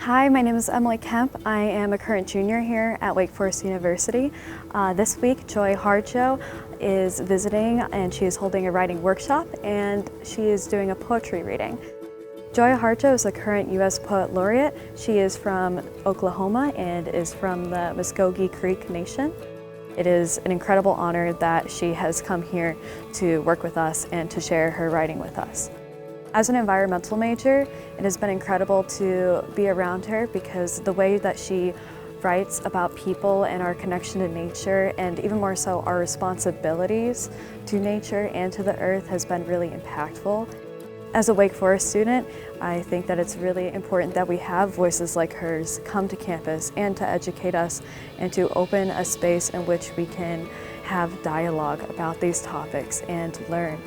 Hi, my name is Emily Kemp. I am a current junior here at Wake Forest University. This week, Joy Harjo is visiting and she is holding a writing workshop and she is doing a poetry reading. Joy Harjo is a current U.S. Poet Laureate. She is from Oklahoma and is from the Muskogee Creek Nation. It is an incredible honor that she has come here to work with us and to share her writing with us. As an environmental major, it has been incredible to be around her because the way that she writes about people and our connection to nature, and even more so our responsibilities to nature and to the earth, has been really impactful. As a Wake Forest student, I think that it's really important that we have voices like hers come to campus and to educate us and to open a space in which we can have dialogue about these topics and learn.